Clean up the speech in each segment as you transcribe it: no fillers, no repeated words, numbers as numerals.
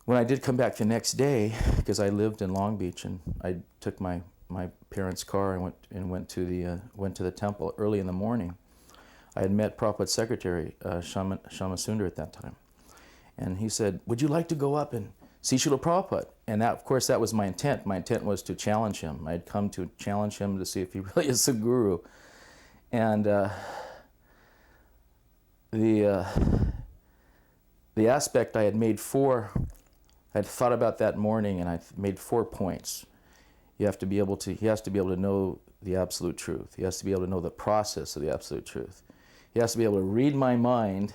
when I did come back the next day, because I lived in Long Beach, and I took my parents' car and went to the temple early in the morning. I had met Prabhupada's secretary, Shama Sundar, at that time, and he said, "Would you like to go up and see Srila Prabhupada?" And that, of course, that was my intent. My intent was to challenge him. I had come to challenge him to see if he really is a guru. And the aspect I had made I had thought about that morning, and I made 4 points. He has to be able to know the absolute truth. He has to be able to know the process of the absolute truth. He has to be able to read my mind,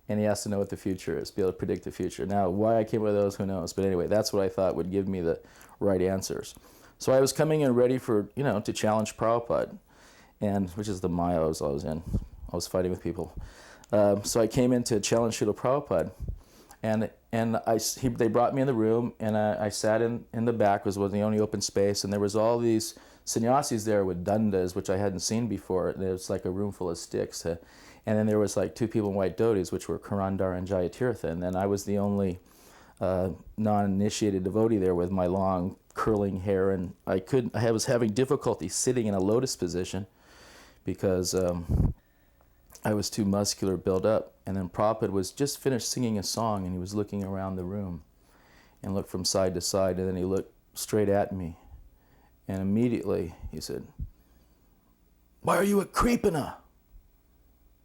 and he has to know what the future is, be able to predict the future. Now, why I came with those, who knows? But anyway, that's what I thought would give me the right answers. So I was coming in ready for, to challenge Prabhupada, and which is the Maya I was in. I was fighting with people. So I came in to challenge Srila Prabhupada, and they brought me in the room, and I sat in the back, was the only open space, and there was all these sannyasis there with dandas, which I hadn't seen before. There was like a room full of sticks, and then there was like 2 people in white dhotis, which were Karandar and Jayatirtha, and then I was the only non-initiated devotee there with my long curling hair, and I was having difficulty sitting in a lotus position because I was too muscular built up. And then Prabhupada was just finished singing a song, and he was looking around the room and looked from side to side, and then he looked straight at me, and immediately he said, "Why are you a creepina?"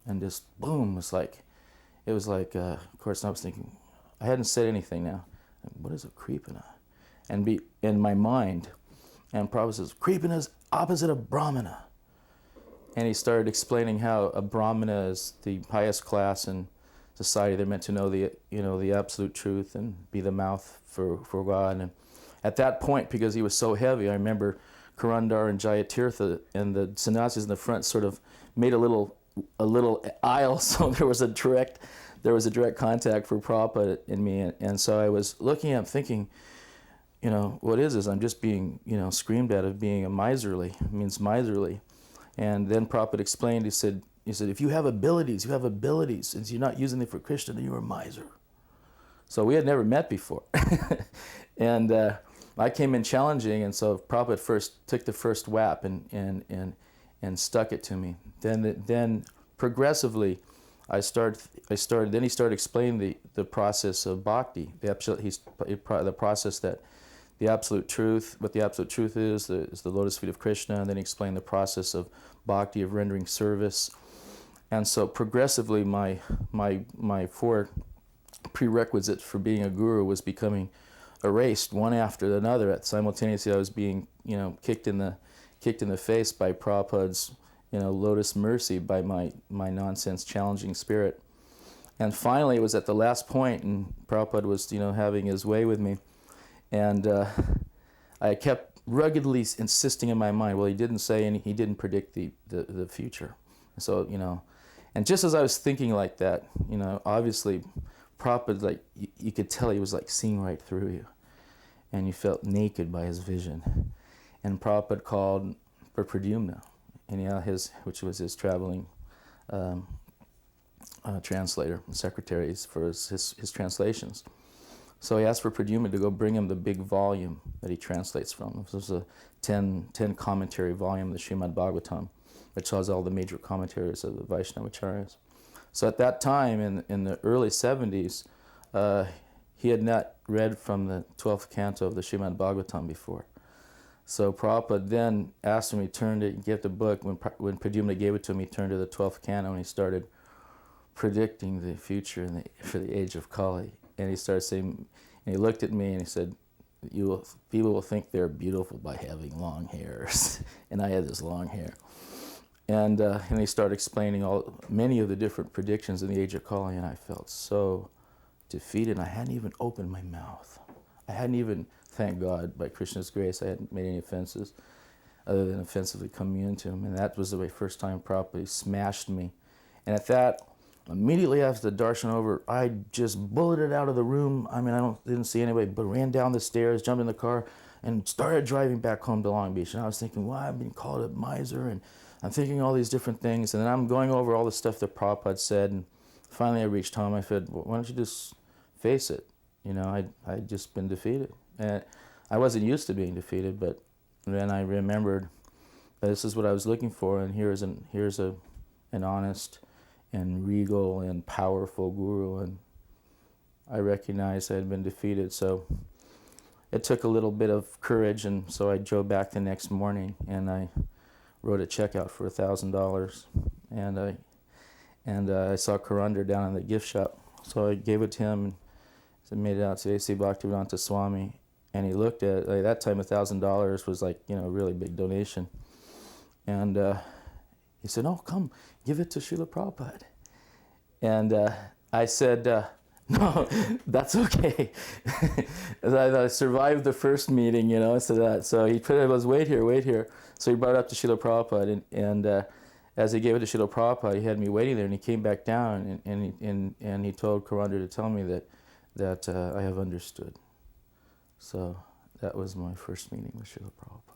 And just boom, it was like, of course, I was thinking, I hadn't said anything now. What is a creepina? And in my mind, and Prabhupada says, "Creepina is opposite of Brahmana." And he started explaining how a Brahmana is the highest class in society. They're meant to know the absolute truth and be the mouth for God. And at that point, because he was so heavy, I remember Karandar and Jayatirtha and the sannyasis in the front sort of made a little aisle, so there was a direct contact for Prabhupada and me. And so I was looking at him thinking, what is I'm just being, screamed at of being miserly. It means miserly. And then Prabhupada explained, he said, if you have abilities, and you're not using them for Krishna, then you're a miser. So we had never met before. And I came in challenging, and so Prabhupada first took the first whap and stuck it to me. Then progressively, then he started explaining the process of bhakti, the process that the absolute truth, what the absolute truth is the lotus feet of Krishna, and then he explained the process of bhakti, of rendering service. And so progressively my 4 prerequisites for being a guru was becoming erased one after another. Simultaneously I was being, kicked in the face by Prabhupada's, lotus mercy, by my nonsense challenging spirit. And finally it was at the last point, and Prabhupada was, having his way with me. And I kept ruggedly insisting in my mind, well, he didn't say he didn't predict the future. So, and just as I was thinking like that, obviously Prabhupada, you could tell he was seeing right through you. And you felt naked by his vision. And Prabhupada called for Pradyumna, and which was his traveling translator, secretaries for his translations. So he asked for Pradyumna to go bring him the big volume that he translates from. This was a 10 commentary volume, the Srimad Bhagavatam, which has all the major commentaries of the Vaishnavacharyas. So at that time, in the early 70s, he had not read from the 12th canto of the Srimad Bhagavatam before. So Prabhupada then asked him, he turned it, get the book. When Pradyumna gave it to him, he turned to the 12th canto and he started predicting the future for the age of Kali. And he started saying, and he looked at me and he said, people will think they're beautiful by having long hairs. And I had this long hair. And he started explaining many of the different predictions in the age of Kali, and I felt so defeated. I hadn't even opened my mouth. I hadn't even, thank God, by Krishna's grace, I hadn't made any offenses other than offensively coming to him. And that was the first time Prabhupada smashed me. And at that, immediately after the darshan over, I just bulleted out of the room. I mean, didn't see anybody, but ran down the stairs, jumped in the car, and started driving back home to Long Beach. And I was thinking, why I've been called a miser, and I'm thinking all these different things. And then I'm going over all the stuff that Prabhupada said, and finally I reached home. I said, well, why don't you just face it? You know, I'd just been defeated. And I wasn't used to being defeated, but then I remembered that this is what I was looking for, and here's an honest and regal and powerful guru, and I recognized I had been defeated. So it took a little bit of courage, and so I drove back the next morning, and I wrote a check out for $1,000, and I saw Karandar down in the gift shop, so I gave it to him, and so made it out to A.C. Bhaktivedanta Swami, and he looked at it. Like, that time $1,000 was like, you know, a really big donation, and he said, "Oh, come, give it to Srila Prabhupada." And I said, "No, that's okay." I survived the first meeting, you know, so he put it, was, wait here. So he brought it up to Srila Prabhupada, and as he gave it to Srila Prabhupada, he had me waiting there, and he came back down, and he told Karandar to tell me that I have understood. So that was my first meeting with Srila Prabhupada.